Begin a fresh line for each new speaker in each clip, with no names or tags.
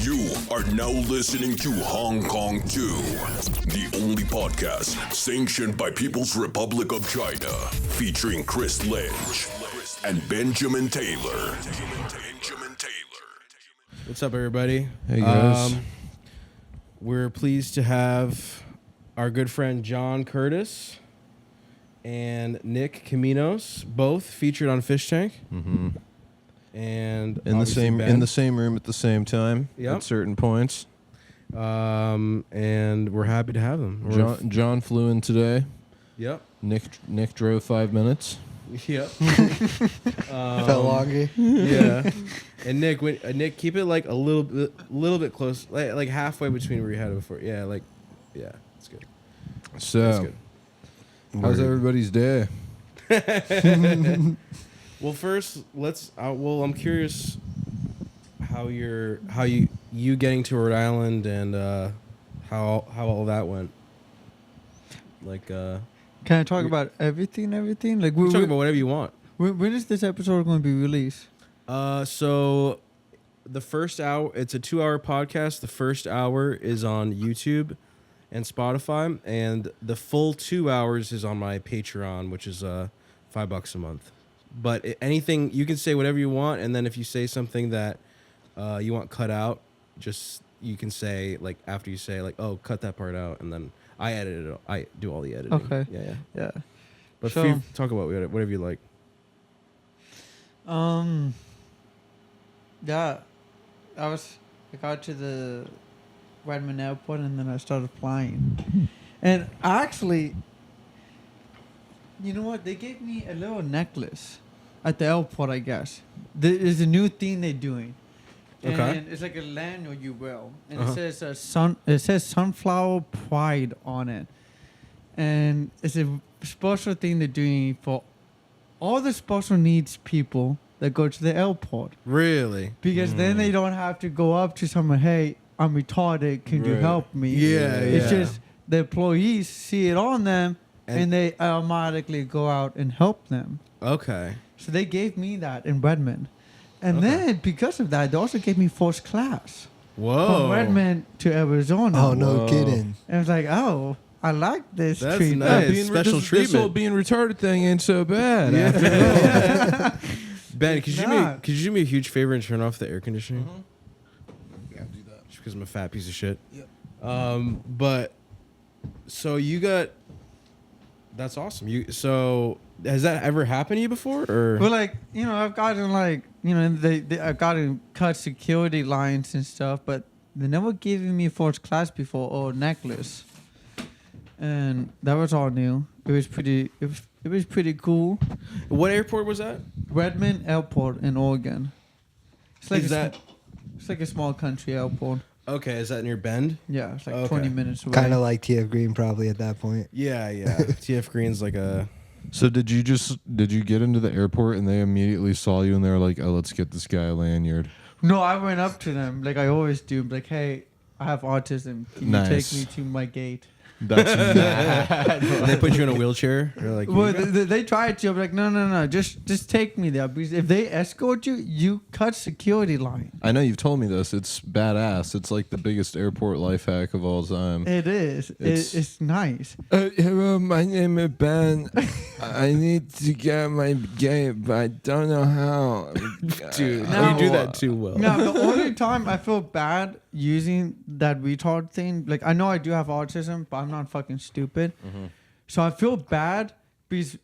You are now listening to Hong Kong 2, the only podcast sanctioned by People's Republic of China, featuring Chris Lynch and Benjamin Taylor.
What's up, everybody?
Hey, guys.
We're pleased to have our good friend John Curtis and Nick Cominos, both featured on Fish Tank.
Mm-hmm.
And
In the same room at the same time
Yep.
at certain points.
And we're happy to have them.
John flew in today.
Yep.
Nick drove 5 minutes.
Yep.
Felt longer.
Yeah. And Nick, keep it like a little bit close, like halfway between where you had it before. Yeah, it's good.
So,
That's good.
how's everybody's day?
Well, first, I'm curious how you getting to Rhode Island and how all that went. Like,
Can I talk about everything? Like,
you talk about whatever you want.
when is this episode going to be released?
So the first hour, it's a 2-hour podcast. The first hour is on YouTube and Spotify, and the full 2 hours is on my Patreon, which is $5 a month. But anything, you can say whatever you want, and then if you say something that you want cut out, just you can say, like, after you say, like, oh, cut that part out, and then I edit it. I do all the editing.
Okay.
Yeah. But
So-
talk about whatever you like.
Yeah, I got to the Redmond airport and then I started flying. And actually, you know what? They gave me a little necklace at the airport, I guess. There's a new thing they're doing.
Okay.
And it's like a lanyard you wear. And
Uh-huh.
it says Sunflower Pride on it. And it's a special thing they're doing for all the special needs people that go to the airport.
Really?
Because then they don't have to go up to someone, hey, I'm retarded, can you
Right.
help me?
Yeah,
It's
yeah.
just the employees see it on them and they automatically go out and help them.
Okay.
So they gave me that in Redmond. And
Okay.
then because of that, they also gave me first class
Whoa.
from Redmond to Arizona.
Oh, no
Whoa.
kidding.
And I was like, oh, I like this
That's
treatment.
nice. Special
This
treatment.
whole being retarded thing ain't so bad.
Yeah.
After all.
Ben, could you
not.
do me a huge favor and turn off the air conditioning?
Yeah, do that.
Just because I'm a fat piece of shit.
Yep.
But so you got. That's awesome. So has that ever happened to you before? Or
Well, like, I've gotten I've gotten cut security lines and stuff, but they never given me first class before or necklace, and that was all new. It was pretty cool.
what airport was that?
Redmond Airport in Oregon. It's like
Is that
it's like a small country airport.
okay? Is that near Bend?
Yeah, it's like
Okay.
20 minutes away.
Kind of like TF Green probably at that point.
Yeah. TF Green's like a.
So did you get into the airport and they immediately saw you and they were like, oh, let's get this guy a lanyard?
No, I went up to them like I always do. Like, hey, I have autism. Can
Nice.
you take me to my gate?
That's mad.
They put you in a wheelchair. They're like,
Well, they tried to. I'm like, no. Just take me there. Because if they escort you, you cut security line.
I know you've told me this. It's badass. It's like the biggest airport life hack of all time.
It is. It's nice.
Hello, my name is Ben. I need to get my gate, but I don't know how.
dude,
No.
you do that too well.
Now, the only time I feel bad using that retard thing, like I know I do have autism, but I'm not fucking stupid. So I feel bad because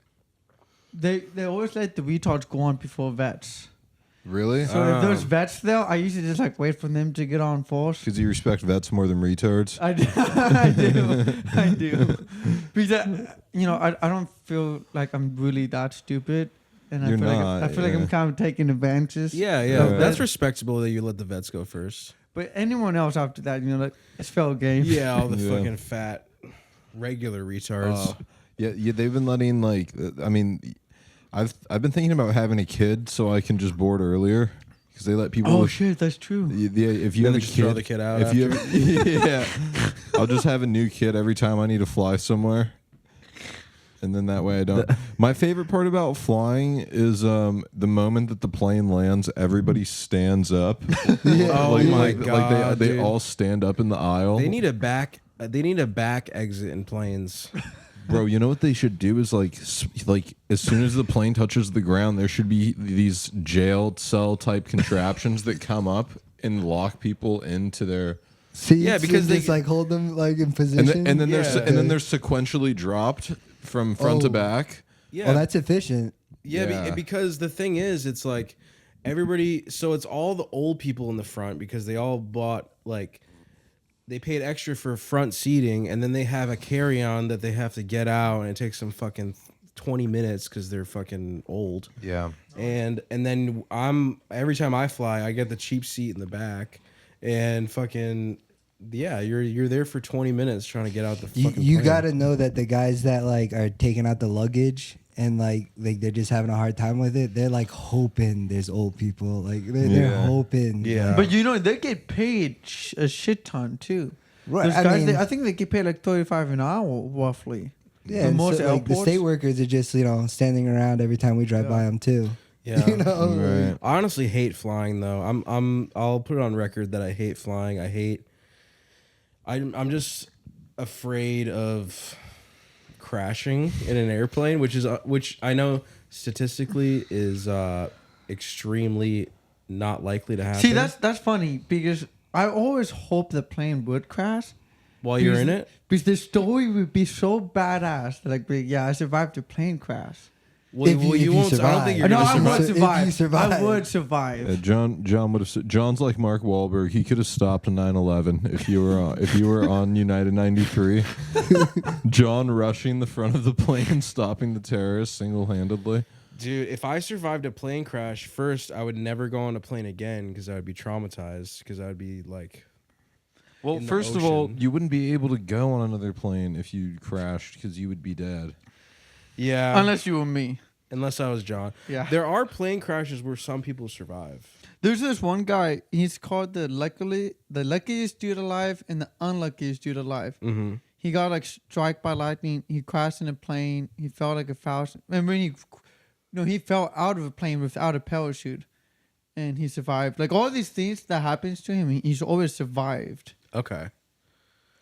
they always let the retards go on before vets.
Really?
So if there's vets there, I usually just like wait for them to get on first.
Because you respect vets more than retards?
I do. I do. Because I don't feel like I'm really that stupid, and
You're
I
not,
feel like I'm
yeah.
kind of taking advantages.
Yeah.
Yeah.
That's respectable that you let the vets go first.
But anyone else after that, like it's fair game.
Yeah, all the
Yeah.
fucking fat, regular retards.
Yeah, they've been letting I've been thinking about having a kid so I can just board earlier because they let people.
Oh shit, that's true.
If you
Then
have
they
a
just
kid,
throw the kid out
If you have, yeah, I'll just have a new kid every time I need to fly somewhere. and then that way I don't. My favorite part about flying is the moment that the plane lands, everybody stands up.
Oh my
Like
God,
they
dude.
all stand up in the aisle.
They need a back. They need a back exit in planes.
Bro, you know what they should do is like as soon as the plane touches the ground, there should be these jail cell type contraptions that come up and lock people into their.
Seats
Yeah, because
and
they-
just like hold them like in
And
position.
then
Yeah.
they're sequentially dropped from front to
Oh.
back.
Yeah,
Oh, that's efficient.
yeah.
Yeah.
Because the thing is, it's like everybody. So it's all the old people in the front because they all bought like. They paid extra for front seating, and then they have a carry-on that they have to get out, and it takes them fucking 20 minutes because they're fucking old.
Yeah.
And then every time I fly, I get the cheap seat in the back, and fucking you're there for 20 minutes trying to get out the fucking.
You
plane.
gotta know that the guys that like are taking out the luggage and like they're just having a hard time with it. They're like hoping there's old people. Like they're
Yeah.
hoping.
Yeah.
But you know, they get paid a shit ton too.
Right,
Those
I
guys,
mean-
I think they get paid like 35 an hour roughly.
Yeah,
The
and
most
so, like, the
airports.
state workers are just standing around every time we drive by them too.
Yeah.
You know,
Right.
I honestly hate flying though. I'll put it on record that I hate flying. I'm just afraid of crashing in an airplane, which I know statistically is extremely not likely to happen.
See, that's funny because I always hope the plane would crash.
while you're in it.
Because the story would be so badass. Like, yeah, I survived the plane crash.
Well,
If you
won't. I don't think you're
No,
gonna
I
survive.
would
So if
survive.
you survive.
I would survive.
John would have. John's like Mark Wahlberg. He could have stopped 9/11 if you were on United 93. John rushing the front of the plane, stopping the terrorists single-handedly.
Dude, if I survived a plane crash, first I would never go on a plane again because I would be traumatized. Because I would be like,
Well,
in the
first of all,
ocean.
you wouldn't be able to go on another plane if you crashed because you would be dead.
yeah,
Unless you were me.
unless I was John.
Yeah.
There are plane crashes where some people survive.
There's this one guy. He's called the luckiest dude alive and the unluckiest dude alive.
Mm-hmm.
He got like struck by lightning. He crashed in a plane. He fell like a thousand. And when he fell out of a plane without a parachute, and he survived. Like all these things that happens to him, he's always survived.
Okay,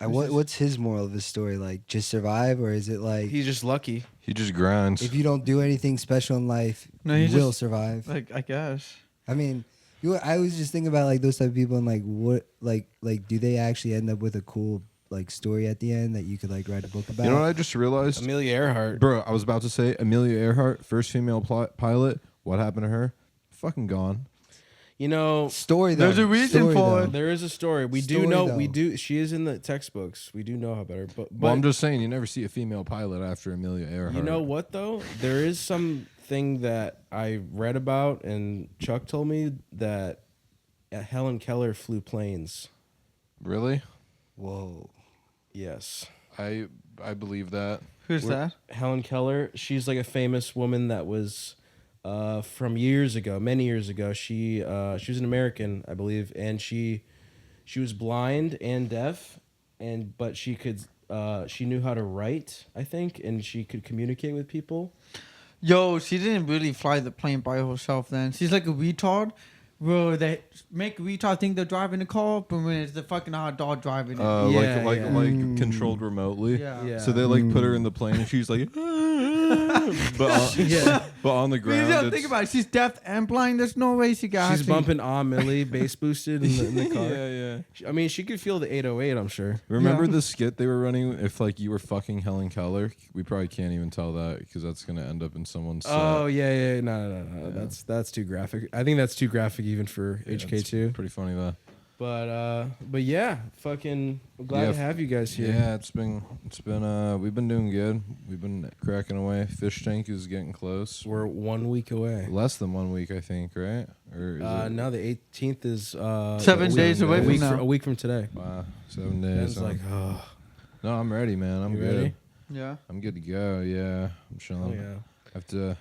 And what's his moral of his story? Like, just survive, or is it like
he's just lucky.
He just grinds.
if you don't do anything special in life,
No,
you
he
will
just-
survive?
Like I guess.
I mean, I was just thinking about like those type of people and like what like do they actually end up with a cool like story at the end that you could like write a book about?
You know what I just realized?
Amelia Earhart.
Bro, I was about to say Amelia Earhart, first female pilot. What happened to her? Fucking gone.
You know,
Story though.
There's a reason
Story,
for
though.
it.
there is a story. We do
Story,
know.
though.
We do. She is in the textbooks. We do know how better. But
Well, I'm just saying, you never see a female pilot after Amelia Earhart.
you know what though? There is something that I read about, and Chuck told me that Helen Keller flew planes.
Really?
Whoa.
Yes.
I believe that.
Who's that?
Helen Keller. She's like a famous woman that was from years ago, many years ago. She was an American, I believe, and she was blind and deaf, but she could she knew how to write, I think, and she could communicate with people.
Yo, she didn't really fly the plane by herself then. She's like a retard. Bro, they make a retard think they're driving the car, but when it's the fucking hot dog driving it.
Yeah,
like
yeah.
controlled remotely.
Yeah.
Yeah.
So they like put her in the plane and she's like,
Yeah.
but on the
You
ground.
don't
it's-
think about it. She's deaf and blind. There's no way she got.
She's bumping Millie bass boosted in the car.
Yeah.
I mean, she could feel the 808, I'm sure.
Remember
Yeah.
the skit they were running? If like you were fucking Helen Keller, we probably can't even tell that because that's gonna end up in someone's.
Oh yeah. No. That's too graphic. I think that's too graphic even for HK2.
Pretty funny though.
But yeah, fucking I'm glad to have you guys here.
Yeah, it's been we've been doing good. We've been cracking away. Fish tank is getting close.
We're 1 week away.
Less than 1 week, I think, right? Or is it?
No, the 18th is
7
a week-
days away
a
from
week
now.
A week from today.
Wow, 7 days.
Ben's like, oh,
no, I'm ready, man. I'm
You
good.
ready?
Yeah.
I'm good to go. Yeah, I'm chilling.
oh yeah.
I have to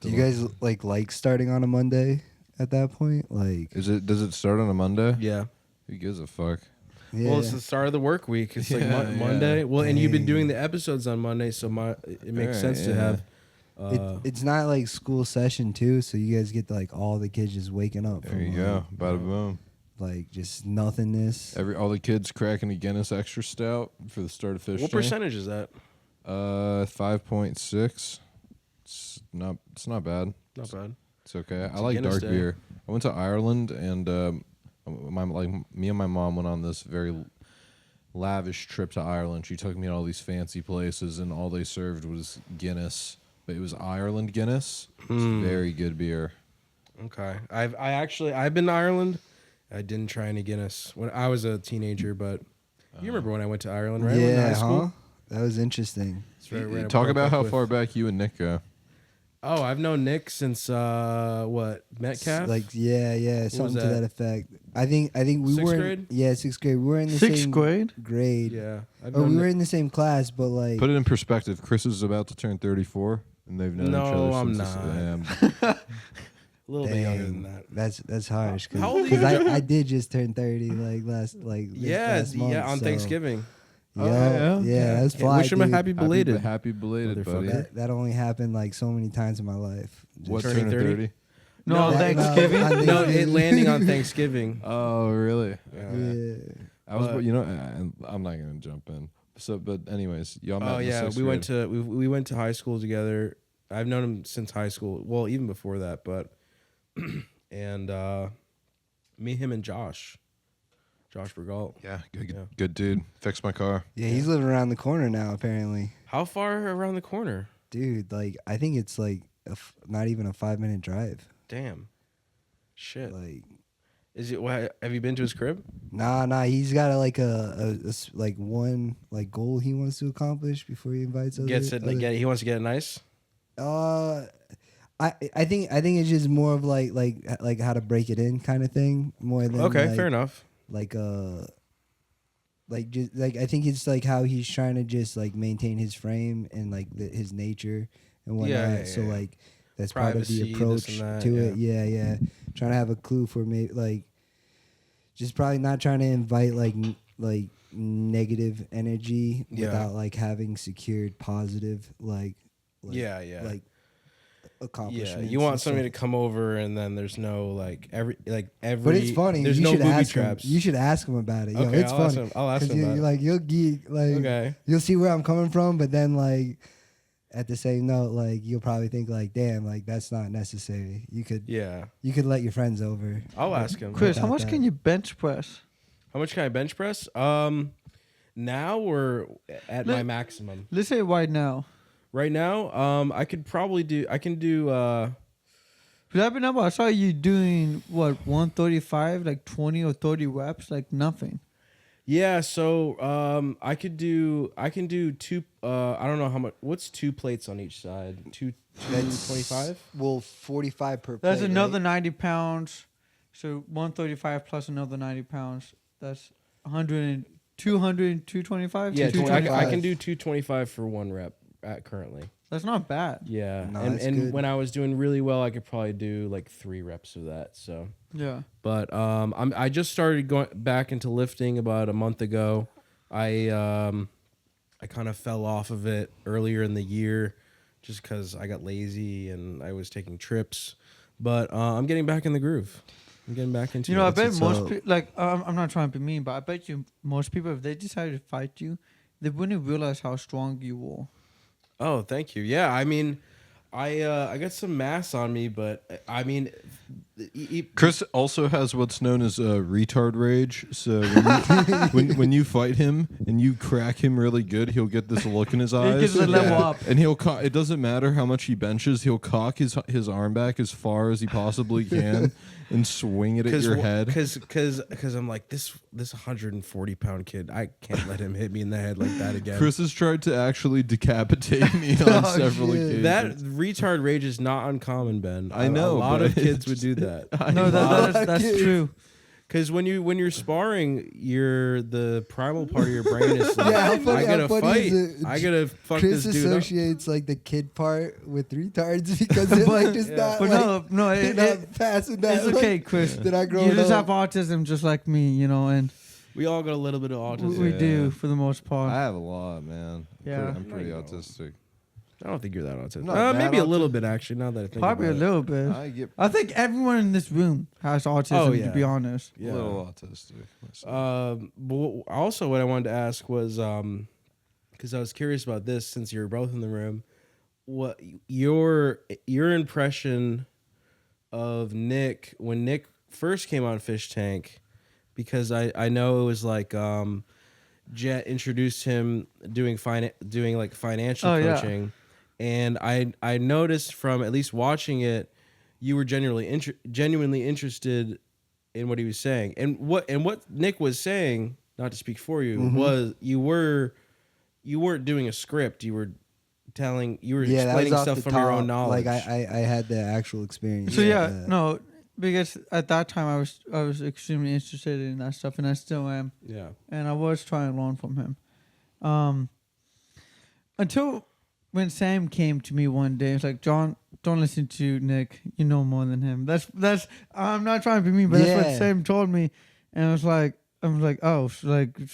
Do you guys like starting on a Monday at that point? Like,
Does it start on a Monday?
Yeah.
Who gives a fuck?
Yeah.
Well, it's the start of the work week. It's like
Yeah,
Monday.
yeah.
Well, and you've been
Dang.
doing the episodes on Monday, so it makes
Right,
sense to
yeah.
have.
It's not like school session too, so you guys get to, like all the kids just waking up.
There
from,
you go. Bada boom.
Like just nothingness.
All the kids cracking a Guinness extra stout for the start of fish.
What percentage is that?
5.6. It's not bad.
Not bad.
It's okay.
It's
I
a
like
Guinness
dark
day.
beer. I went to Ireland and me and my mom went on this very lavish trip to Ireland. She took me to all these fancy places and all they served was Guinness. But it was Ireland Guinness. It's very good beer.
Okay. I've been to Ireland. I didn't try any Guinness when I was a teenager, but you remember when I went to Ireland, right? I went to
Yeah,
high school.
huh? That was interesting.
It's right
Talk
broke
about
up
how
with-
far back you and Nick go.
Oh, I've known Nick since Metcalf?
Like yeah, something to
that?
that effect. I think we
Sixth
were
grade?
Yeah, 6th grade. We were in the
Sixth
same
grade?
grade.
Yeah. I've
Or
known
we were
Nick-
in the same class, but like
Put it in perspective. Other is about to turn 34, and they've known
No,
each other
I'm
since.
not. a little bit younger than
dang,
that.
that's harsh.
How old are you?
I did just turn 30 like last last month,
on
so-
Thanksgiving.
Yeah, that's
Hey,
fly.
wish him a
dude.
happy belated.
Happy belated, buddy.
Motherfucker.
That only happened like so many times in my life.
What,
Turning
turning
30?
30?
No,
That-
Thanksgiving.
on
No, it
Thanksgiving.
landing on Thanksgiving.
Oh, really?
Yeah.
I was,
But-
I'm not gonna jump in. So, but anyways, y'all met.
Oh
in the
yeah,
sixth
we went
grade.
to we went to high school together. I've known him since high school. Well, even before that, but and me, him, and Josh Bergalt.
Yeah, good,
Yeah.
good dude. Fixed my car.
Yeah, he's living around the corner now, apparently.
How far around the corner?
Dude, like I think it's like not even a 5-minute drive.
Damn. Shit.
Like,
Is it? Have you been to his crib?
nah. He's got like one like goal he wants to accomplish before he invites other.
Gets it.
other-
He wants to get it nice.
I think it's just more of like how to break it in kind of thing more than
Okay,
like,
fair enough.
like just like I think it's like how he's trying to just like maintain his frame and like his nature and whatnot.
Yeah,
so
yeah.
like that's
Privacy,
part of the
this
approach
and that,
to it. Yeah. Trying to have a clue for me, like just probably not trying to invite like negative energy
Yeah.
without like having secured positive like
Yeah.
like
Yeah,
accomplishments.
you want
and
somebody
stuff.
to come over and then there's no every.
But it's funny.
There's
you
no
should
booby
ask
traps.
him. You should ask him about it. Yo,
Okay,
it's
I'll ask
funny.
him. I'll ask
'Cause
him about it.
like you'll geek. Like
Okay.
you'll see where I'm coming from, but then like at the same note, like you'll probably think like, damn, like that's not necessary. You could
Yeah,
let your friends over.
I'll ask him.
Chris, how
about
much
that.
can you bench press?
How much can I bench press? Now we're at my maximum.
Let's say right now.
Right now, I can do.
Because I saw you doing what 135, like 20 or 30 reps, like nothing.
Yeah, so I can do two. I don't know how much. What's 2 plates on each side? 225.
Well, 45 per.
That's
plate,
another
right?
90 pounds. So 135 plus another 90 pounds. That's 100, 200, 225?
Yeah, I
225.
can do 225 for 1 rep currently.
That's not bad.
Yeah,
No,
and
that's
and
good.
when I was doing really well, I could probably do like 3 reps of that. So.
Yeah.
But I just started going back into lifting about a month ago. I kind of fell off of it earlier in the year, just because I got lazy and I was taking trips. But I'm getting back in the groove. I'm getting back into.
You know,
it.
I bet
what's
most
up.
people, like, I'm not trying to be mean, but I bet you most people, if they decided to fight you, they wouldn't realize how strong you were.
Oh, thank you. Yeah, I mean, I got some mass on me, but I mean,
Chris also has what's known as retard rage. So when you fight him and you crack him really good, he'll get this look in his eyes.
gets a level up.
And he'll it doesn't matter how much he benches, he'll cock his arm back as far as he possibly can and swing it at your head.
Because I'm like this 140-pound kid. I can't let him hit me in the head like that again.
Chris has tried to actually decapitate me on
Oh,
several
shit.
occasions.
That retard rage is not uncommon, Ben.
I know,
a lot
but
of kids
it's-
would do that.
No, that's true.
Because when you're sparring, the primal part of your brain is like,
Yeah, how
I
funny- how
gotta
funny
fight.
is it?
I gotta fuck
Chris
this dude up.
associates like the kid part with retards because they're like just
Yeah.
not
But
like
no,
they're not passing that.
it's okay,
like,
Chris.
that I grow
You just
up.
have autism just like me, you know, and
We all got a little bit of autism.
We
Yeah.
do for the most part.
I have a lot, man.
Yeah.
I'm pretty
No, you
autistic.
I don't think you're that autistic.
Not that
Maybe a little
autistic.
bit actually. Now that I think
Probably a
about
little bit.
I get
I think everyone in this room has autism.
Oh,
To
yeah.
be honest.
it.
a little autistic. myself.
But also, what I wanted to ask was, because I was curious about this, since you're both in the room, what your impression of Nick when Nick first came on Fish Tank, because I know it was like Jet introduced him doing like financial
Oh, yeah.
coaching, and I noticed from at least watching it, you were genuinely interested in what he was saying, and what Nick was saying. Not to speak for you, was you weren't doing a script. You were explaining
off
stuff
the
from your own
top.
knowledge.
Like I had the actual experience.
So yeah,
with that.
no, because at that time I was extremely interested in that stuff, and I still am.
Yeah.
And I was trying to learn from him. Until when Sam came to me one day, it's like, John, don't listen to Nick. You know more than him. That's. I'm not trying to be mean, but that's what
Yeah.
Sam told me, and I was like, oh, so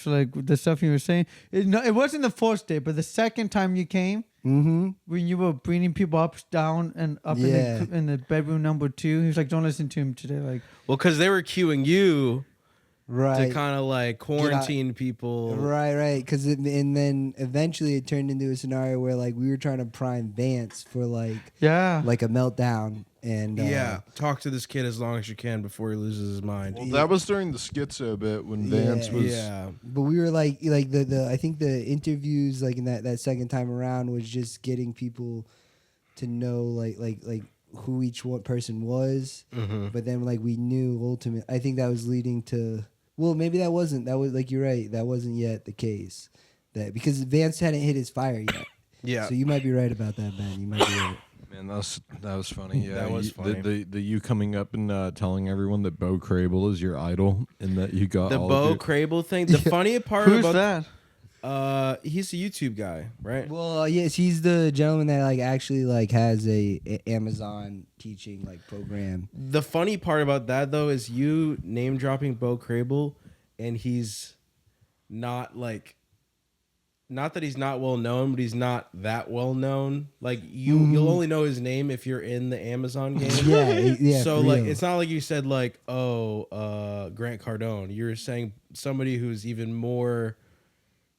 like the stuff you were saying. It wasn't the first day, but the second time you came.
Mm-hmm.
When you were bringing people up, down, and up
Yeah.
in the bedroom number 2, he was like, "Don't listen to him today." Like,
Well, because they were cueing you
Right.
to kind of like quarantine people.
Right. Because and then eventually it turned into a scenario where like we were trying to prime Vance for like
yeah,
a meltdown, and
Yeah, talk to this kid as long as you can before he loses his mind.
Well, that was during the schizo bit when Vance was.
Yeah,
But we were like the I think the interviews like in that second time around was just getting people to know like who each one person was.
Mm-hmm.
But then like we knew ultimate. I think that was leading to. Well, maybe that wasn't. That was like you're right. That wasn't yet the case. That because Vance hadn't hit his fire yet.
yeah.
So you might be right about that, Ben. You might be right.
Man, that was funny. Yeah,
That was funny.
The you coming up and telling everyone that Bo Crable is your idol and that you got
The
all
Bo
of your,
Crable thing. The funny part
who's
about
that?
he's a YouTube guy, right?
Well, yes, he's the gentleman that like actually like has a Amazon teaching like program.
The funny part about that though is you name dropping Bo Crable, and he's not like. Not that he's not well known, but he's not that well known. Like you'll only know his name if you're in the Amazon game.
Yeah.
So
for
like,
real.
it's not like you said like, Grant Cardone. You're saying somebody who's even more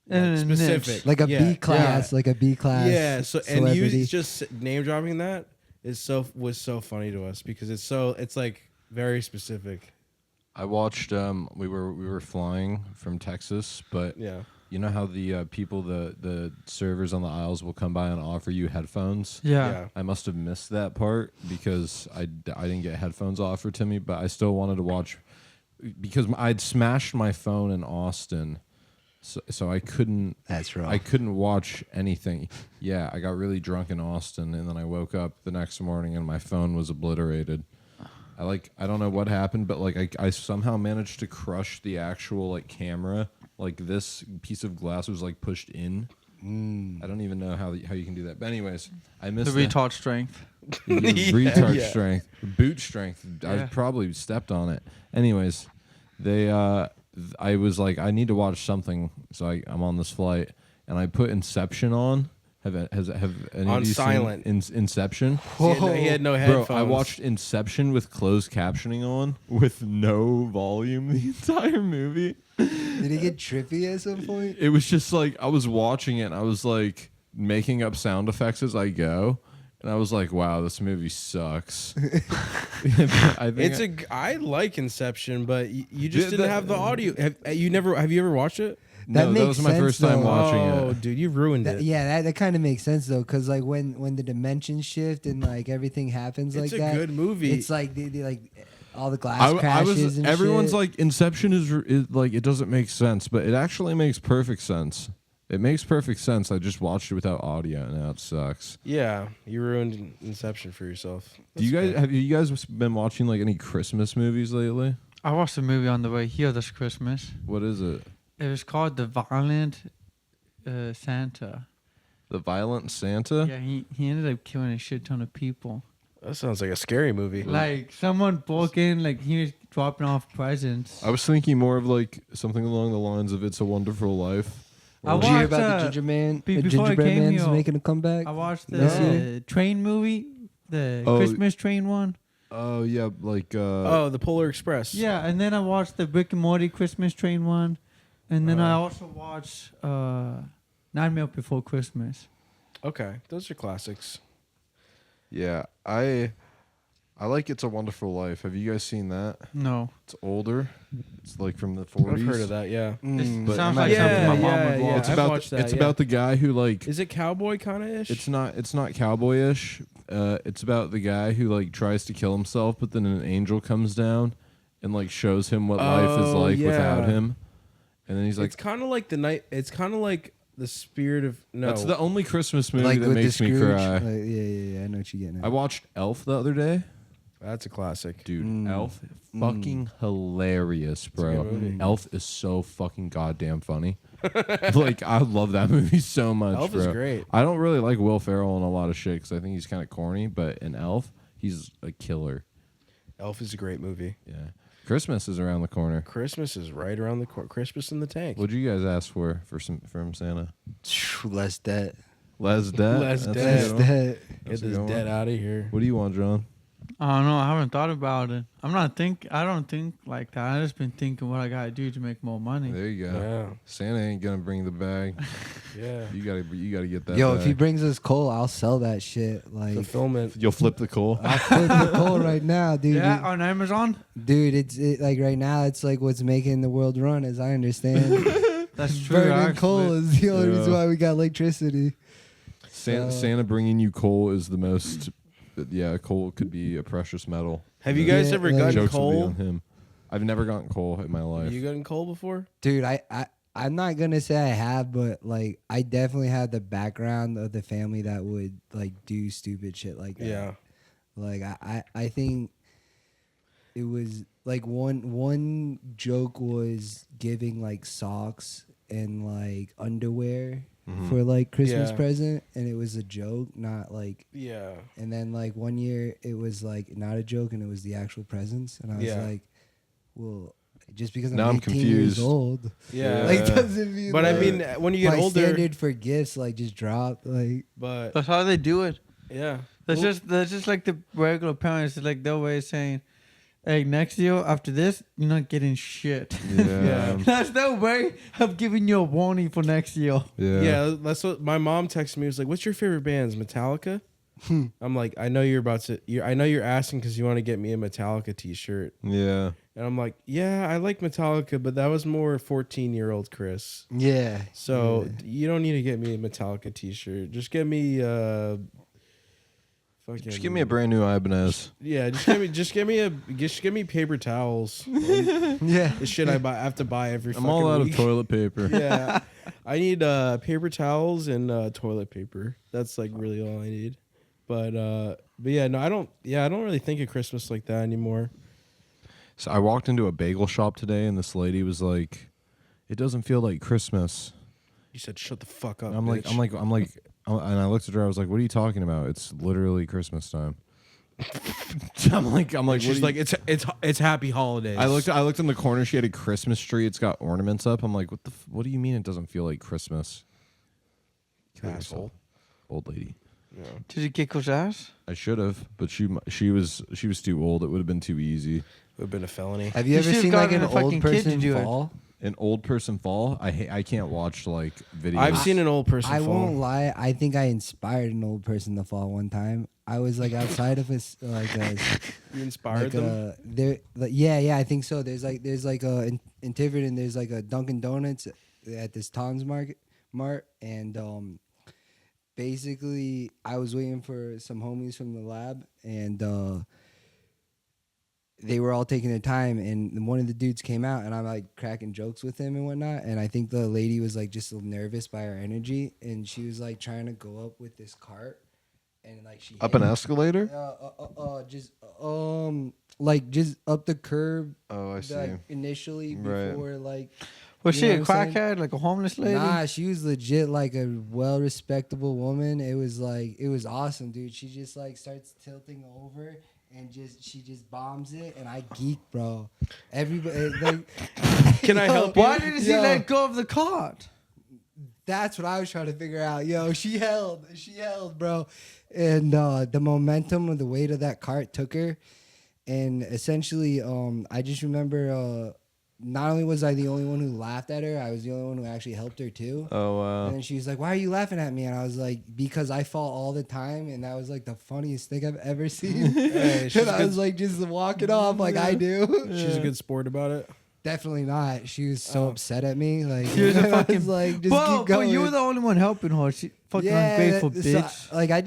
In a
specific,
niche.
like a
Yeah,
B class,
yeah.
like a B class.
Yeah. So and
celebrity.
you just name dropping that was so funny to us because it's like very specific.
I watched. We were flying from Texas, but
Yeah.
you know how the people, the servers on the aisles will come by and offer you headphones.
Yeah.
I must have missed that part because I didn't get headphones offered to me, but I still wanted to watch because I'd smashed my phone in Austin, so I couldn't.
That's rough.
I couldn't watch anything. Yeah, I got really drunk in Austin, and then I woke up the next morning and my phone was obliterated. I don't know what happened, but like I somehow managed to crush the actual like camera. Like this piece of glass was like pushed in. I don't even know how you can do that. But anyways, I missed
The retard strength.
retard
Yeah.
strength, boot strength. I
Yeah.
probably stepped on it. Anyways, they I was like, I need to watch something, so I'm on this flight, and I put Inception on. Have any
On
of you
silent.
seen Inception?
He had no
Bro,
headphones.
I watched Inception with closed captioning on, with no volume the entire movie.
Did it get trippy at some point?
It was just like I was watching it and I was like making up sound effects as I go, and I was like, "Wow, this movie sucks." I think
I like Inception, but you just
The-
didn't
the-
have the audio. Have you ever watched it?
no, that
makes
was my
sense,
first time
though.
watching
Oh,
it.
dude, you ruined it.
Yeah, that kind of makes sense though, because like when the dimensions shift and like everything happens
It's
like
a
that,
good movie.
It's like they like all the glass
I
crashes
was.
and
Everyone's
shit.
like, Inception is like it doesn't make sense, but it actually makes perfect sense. It makes perfect sense. I just watched it without audio, and now it sucks.
Yeah, you ruined Inception for yourself.
Do you guys have you guys been watching like any Christmas movies lately?
I watched a movie on the way here this Christmas.
What is it?
It was called The Violent Santa.
The Violent Santa?
Yeah, he ended up killing a shit ton of people.
That sounds like a scary movie.
Like someone broke in, like he was dropping off presents.
I was thinking more of like something along the lines of "It's a Wonderful Life."
I
Did you hear
watched,
about the Ginger Man? The
before I
Gingerbread
came
Man's
here,
making a comeback.
I watched
this year?
the train movie, the
Oh.
Christmas train one.
Oh yeah, like
Oh, the Polar Express.
Yeah, and then I watched the Rick and Morty Christmas train one, and then I
Uh.
also watched Nightmare Before Christmas.
Okay, those are classics.
yeah. I like "It's a Wonderful Life." Have you guys seen that?
No,
It's older. It's like from the 40s.
I've heard of that. Yeah.
But
sounds
I'm
like
not-
something my mom
yeah,
would
yeah.
watch.
It's
I've
about
watched
the,
that,
it's
yeah.
about the guy who like
Is it cowboy kind of ish?
it's not cowboyish. It's about the guy who like tries to kill himself, but then an angel comes down and like shows him what life is
Oh,
like without
yeah.
him. And then he's like,
It's kind of like the night. It's kind of like the spirit of no.
"That's the only Christmas movie
like
that
with the
makes me
Scrooge.
cry."
Yeah. I know what you're getting at.
I watched Elf the other day.
That's a classic.
Dude, Elf, fucking hilarious, bro.
good movie.
Elf is so fucking goddamn funny. Like, I love that movie so much,
Elf
bro.
is great.
I don't really like Will Ferrell in a lot of shit because I think he's kind of corny, but in Elf, he's a killer.
Elf is a great movie.
Yeah. Christmas is around the corner.
Christmas is right around the corner. Christmas in the tank.
What'd you guys ask for from Santa?
Less debt.
Les debt.
Les
That's a
debt.
good one.
Debt.
Get
That's a
this
good one.
debt out of here.
What do you want, John?
I don't know. I haven't thought about it. I don't think like that. I just been thinking what I gotta do to make more money.
There you go.
Yeah.
Santa ain't gonna bring the bag.
Yeah.
You gotta get that.
Yo,
bag.
if he brings us coal, I'll sell that shit. Like,
Fulfillment.
You'll flip the coal.
I'll flip the coal right now, dude.
Yeah, on Amazon.
Dude, it's like right now, it's like what's making the world run, as I understand.
That's true.
Burning
actually.
coal is the only reason
Yeah.
why we got electricity.
Santa bringing you coal is the most. Yeah, coal could be a precious metal.
Have you guys
Yeah,
ever
like-
gotten
Jokes will be
coal?
on him. I've never gotten coal in my life.
You gotten coal before?
Dude, I'm not gonna say I have, but like I definitely have the background of the family that would like do stupid shit like that.
Yeah.
Like I think it was like one joke was giving like socks and like underwear for like Christmas
Yeah.
present, and it was a joke, not like.
Yeah.
And then like one year it was like not a joke and it was the actual presents, and I was
Yeah.
like, well, just because
Now
I'm
I'm
18
confused.
years old,
Yeah.
like doesn't mean.
But I
like,
mean, when you get
my
older,
standard for gifts like just dropped. Like
but
That's how they do it.
yeah.
That's
Well,
just like the regular parents. It's like their way of saying, "Hey, next year after this, you're not getting shit."
Yeah.
That's their way of giving you a warning for next year.
yeah, that's what my mom texted me. Was like, "What's your favorite bands? Metallica?" I'm like, "I know you're about to. I know you're asking because you want to get me a Metallica T-shirt."
Yeah.
And I'm like, "Yeah, I like Metallica, but that was more 14-year-old Chris.
yeah,
So you don't need to get me a Metallica T-shirt. Just get me
Just give me a brand new Ibanez.
Yeah, just give me paper towels.
yeah.
The shit I have to buy every.
I'm all out
week.
of toilet paper.
Yeah, I need paper towels and toilet paper. That's like really all I need. But yeah, no, I don't. Yeah, I don't really think of Christmas like that anymore.
So I walked into a bagel shop today, and this lady was like, "It doesn't feel like Christmas."
You said shut the fuck up.
I'm like, and I looked at her. I was like, "What are you talking about? It's literally Christmas time." I'm like, what
she's
do
like,
you-
it's happy holidays.
I looked in the corner. She had a Christmas tree. It's got ornaments up. I'm like, what do you mean it doesn't feel like Christmas?
asshole.
Old lady.
Did you kick his ass?
I should have, but she was too old. It would have been too easy.
Would have been a felony.
Have you
You
ever
should've
seen like
gotten
an
a fucking
old
kid to
person
do it.
fall?
An old person fall. I can't watch like videos.
I've seen an old person
I
fall.
won't lie. I think I inspired an old person to fall one time. I was like outside of his like a
You inspired them.
there. Like, yeah, I think so. There's like a in Tiverton. There's like a Dunkin' Donuts at this Tom's Mart, and basically I was waiting for some homies from the lab, and they were all taking their time, and one of the dudes came out, and I'm like cracking jokes with him and whatnot, and I think the lady was like just nervous by her energy, and she was like trying to go up with this cart, and like she
Up
hit
an
it.
escalator?
Just like just up the curb,
Oh, I see.
like initially
Right.
before like
Was
You
she
know
a
what I'm saying?
crackhead, like a homeless lady?
Nah, she was legit like a well respectable woman. It was awesome, dude. She just like starts tilting over and she just bombs it, and I geek, bro. Everybody like,
Can I help you?
Why didn't she
Yo.
let go of the cart?
That's what I was trying to figure out. Yo, she held, bro. And the momentum of the weight of that cart took her. And essentially, I just remember not only was I the only one who laughed at her, I was the only one who actually helped her too.
Oh wow.
And then she was like, "Why are you laughing at me?" And I was like, "Because I fall all the time." And that was like the funniest thing I've ever seen.
Hey, she's
And I was like just walking off like I do.
She's a good sport about it.
Definitely not. She was so upset at me. Like
She was a
I
fucking
like, just
but,
keep going.
but you were the only one helping her. She fucking ungrateful
so,
bitch.
like I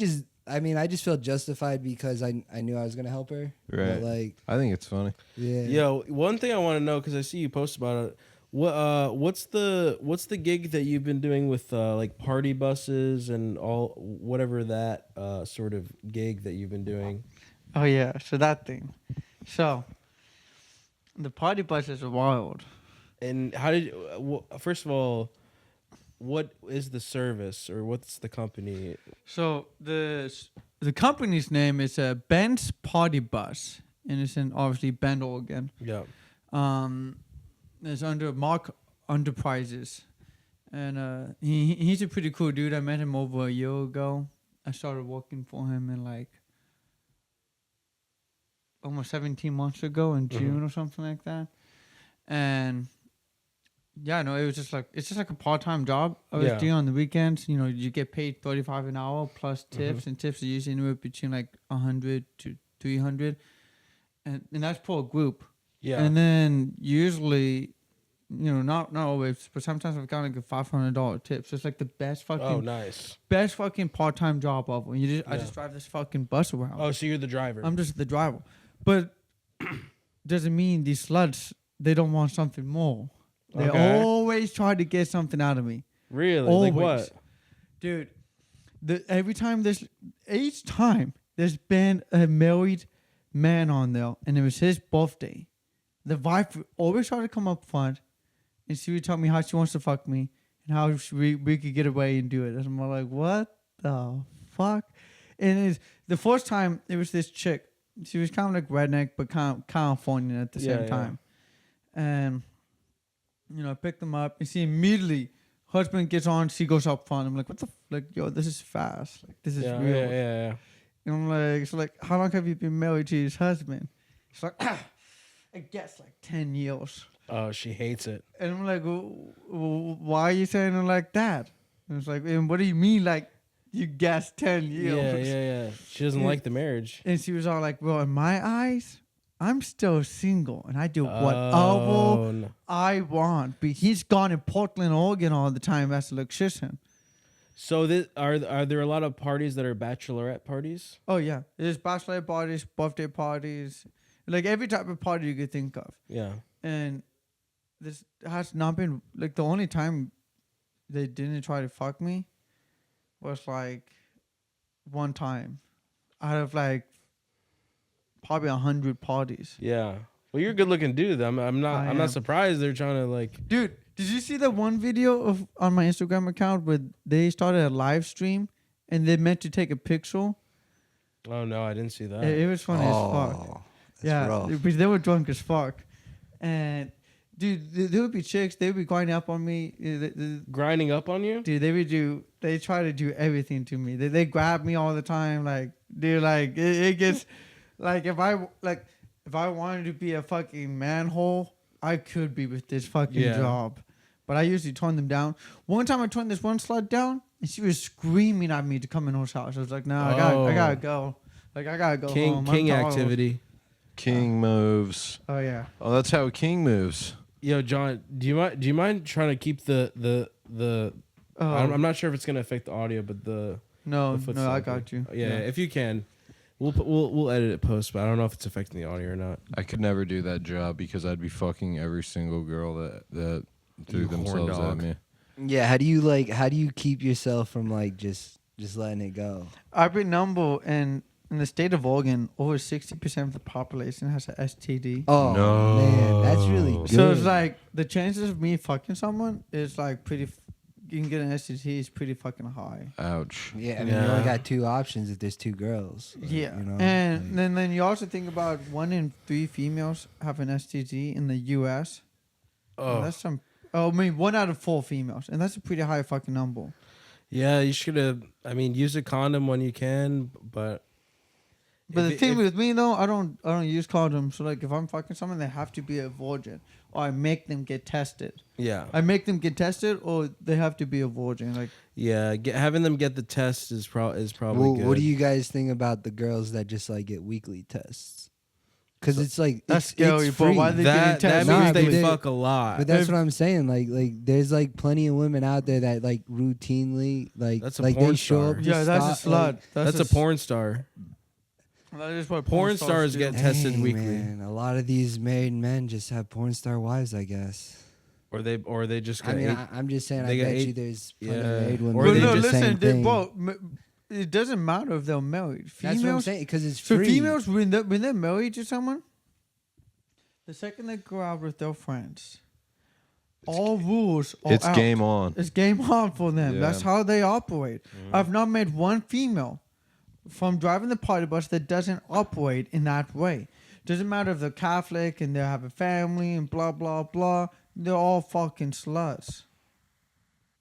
just felt justified because I knew I was gonna help her.
Right.
But like,
I think it's funny.
yeah.
Yo, one thing I want to know, because I see you post about it. What's the gig that you've been doing with like party buses and all whatever that sort of gig that you've been doing?
Oh yeah, so that thing. So the party buses are wild.
And how did first of all, what is the service or what's the company?
So the company's name is Ben's Party Bus, and it's in obviously Bend, Oregon.
Yeah.
It's under Mark Enterprises, and he's a pretty cool dude. I met him over a year ago. I started working for him in like almost 17 months ago in June or something like that, and yeah, no, it's just like a part-time job I was doing on the weekends. You know, you get paid $35 an hour plus tips, and tips are usually anywhere between like 100 to 300, and that's per group.
Yeah.
And then usually, you know, not always, but sometimes I've got like a $500 tip. So it's like the best fucking part-time job ever. I just drive this fucking bus around.
Oh, so you're the driver.
I'm just the driver, but doesn't mean these sluts they don't want something more. They always try to get something out of me.
Really?
Always.
Like what?
Dude, each time there's been a married man on there, and it was his birthday. The wife always tried to come up front, and she would tell me how she wants to fuck me, and how we could get away and do it. And I'm like, what the fuck? And the first time, it was this chick. She was kind of like redneck, but kind of Californian at the same time. And you know, I picked them up, and she immediately, husband gets on, she goes up front. I'm like, what the yo, this is fast. Like, this is real.
Yeah.
And I'm like, she's like, how long have you been married to his husband? She's like, I guess like 10 years.
Oh, she hates it.
And I'm like, why are you saying it like that? And it's like, and what do you mean, like, you guessed 10 years?
Yeah. She doesn't like the marriage.
And she was all like, well, in my eyes, I'm still single, and I do whatever I want. But he's gone in Portland, Oregon all the time as an electrician.
So are there a lot of parties that are bachelorette parties?
Oh, yeah. There's bachelorette parties, birthday parties, like every type of party you could think of.
Yeah.
And this has not been, like, the only time they didn't try to fuck me was, like, one time out of, like, probably 100 parties.
Yeah. Well, you're a good-looking dude. I'm not surprised they're trying to like.
Dude, did you see that one video on my Instagram account where they started a live stream and they meant to take a picture?
Oh no, I didn't see that.
It was funny as fuck. Yeah,
rough.
because they were drunk as fuck, and dude, there would be chicks. They would be grinding up on me.
Grinding up on you,
dude. They try to do everything to me. They grab me all the time. Like, dude, like it gets. Like, if I wanted to be a fucking manhole, I could be with this fucking job. But I usually turn them down. One time I turned this one slut down, and she was screaming at me to come in her house. I was like, nah, I gotta go. Like, I gotta go home.
King activity.
King moves.
Oh, yeah.
Oh, that's how King moves.
Yo, John, do you mind trying to keep the I'm not sure if it's gonna affect the audio, but the
I got you.
Yeah, if you can. We'll edit it post, but I don't know if it's affecting the audio or not.
I could never do that job because I'd be fucking every single girl that threw themselves at me.
Yeah, how do you keep yourself from like just letting it go?
I've been humble, and in the state of Oregon, over 60% of the population has an STD.
Oh
No.
man, that's really good.
So it's like the chances of me fucking someone is like pretty. You can get an STD is pretty fucking high.
Ouch.
yeah, I mean, you only got two options if there's two girls.
Yeah,
you know,
and
like-
then you also think about 1 in 3 females have an STD in the U.S.
Oh,
And that's some. Oh, I mean, 1 out of 4 females, and that's a pretty high fucking number.
yeah. You should have. I mean, use a condom when you can, but.
But the
if-
thing
if-
with me though, I don't use condoms. So like, if I'm fucking someone, they have to be a virgin, or I make them get tested.
yeah,
I make them get tested, or they have to be a virgin. Like,
yeah. Having them get the test is probably
well,
good.
what do you guys think about the girls that just like get weekly tests? Because it's like
that's
it's
scary.
It's
But
free.
why are they
that
getting tested?
means
Nah,
they
but they-
fuck a lot.
But that's what I'm saying. Like there's like plenty of women out there that like routinely like
That's a
like
porn
they show
star.
up. to
Yeah, that's a
stop,
slut.
like,
That's a porn star.
That is what
Porn stars
do.
get tested
dang,
weekly,
Man, a lot of these married men just have porn star wives, I guess.
or they just.
I
Got
mean,
eight-
I'm just saying.
they
I
got
bet
eight-
you there's plenty
yeah.
of married women.
Or
But
they
that
no,
do the same
listen,
thing.
it doesn't matter if they're married.
That's what I'm
Females,
saying because it's
so
free.
females when they're married to someone, the second they go out with their friends, all rules are
It's
out.
game on.
It's game on for them.
Yeah.
That's how they operate. I've not met one female from driving the party bus that doesn't operate in that way. Doesn't matter if they're Catholic and they have a family and blah blah blah. They're all fucking sluts.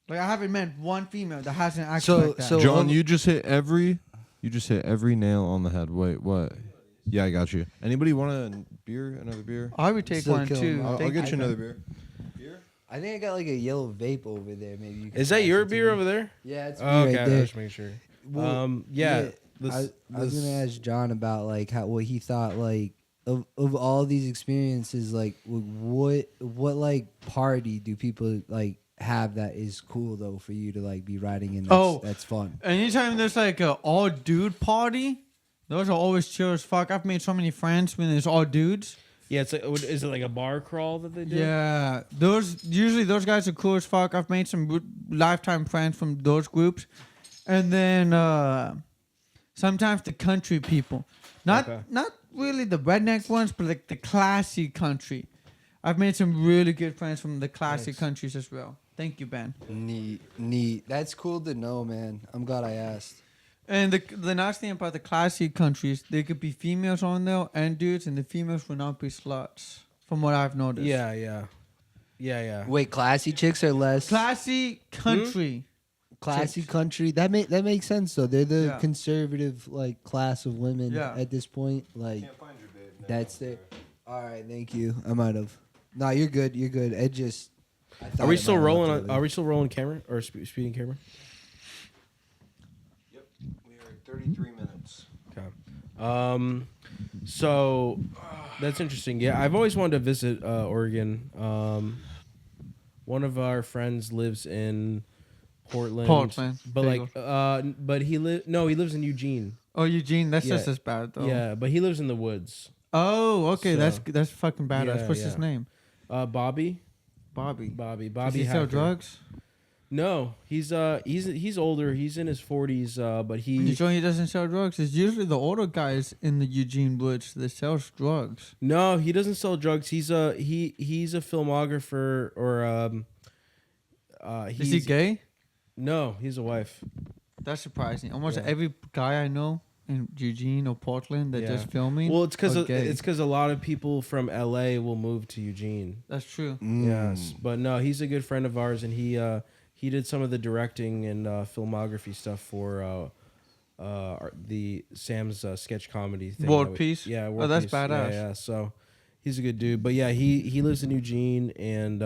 Like I haven't met one female that hasn't acted
So-
like that.
so-
John, you just hit every nail on the head. Wait, what? Yeah, I got you. Anybody want a beer? Another beer?
I would take
Still
one
kill 'em.
too.
I'll
Thank
get
you.
you another beer.
I think I got like a yellow vape over there. Maybe you can
Is that
pass
your
it to
beer
me.
over there?
Yeah, it's me
Oh, okay,
right
I
there.
was just making sure.
Well,
Yeah.
I was gonna ask John about like what he thought like of all these experiences. Like what like party do people like have that is cool though for you to like be riding in? That's fun.
Anytime there's like a all dude party, those are always chill as fuck. I've made so many friends when it's all dudes.
Yeah, it's like, is it like a bar crawl that they do?
Yeah, those guys are cool as fuck. I've made some lifetime friends from those groups, and then sometimes the country people, not really the redneck ones, but like the classy country. I've made some really good friends from the classy countries as well. Thank you, Ben.
Neat. That's cool to know, man. I'm glad I asked.
And the nice thing about the classy countries, there could be females on there and dudes, and the females will not be sluts, from what I've noticed.
Yeah.
Wait, classy chicks are less
Classy country.
classy
chicks.
country. That makes sense though. They're the
Yeah.
conservative like class of women
Yeah.
at this point. Like that's the. All right, thank you. I might have. No, you're good. You're good. It just. I thought
Are we
it
still
might have
rolling?
looked
Are we still rolling camera or speeding camera?
Yep, we are at 33 minutes.
Okay. So that's interesting. Yeah, I've always wanted to visit Oregon. One of our friends lives in Portland. But
Bagel.
but he lives in Eugene.
Oh, Eugene, that's
Yeah.
just as bad though.
Yeah, but he lives in the woods.
Oh, okay,
So-
that's fucking badass.
Yeah,
What's his
yeah.
name?
Bobby.
Bobby.
Bobby
Does he sell
Hacker.
drugs?
No, he's older. He's in his 40s. But
You
he
sure he doesn't sell drugs? It's usually the older guys in the Eugene woods that sells drugs.
no, he doesn't sell drugs. He's a filmographer or
Is he gay?
No, he's a wife.
That's surprising. Almost
Yeah.
every guy I know in Eugene or Portland that
Yeah.
just filming.
Well, it's
are gay.
because a lot of people from LA will move to Eugene.
That's true.
Yes, but no, he's a good friend of ours, and he did some of the directing and filmography stuff for the Sam's sketch comedy thing.
World
that we-
Peace?
Yeah,
Oh,
World
that's
Peace.
badass.
Yeah, so he's a good dude. But yeah, he lives in Eugene, and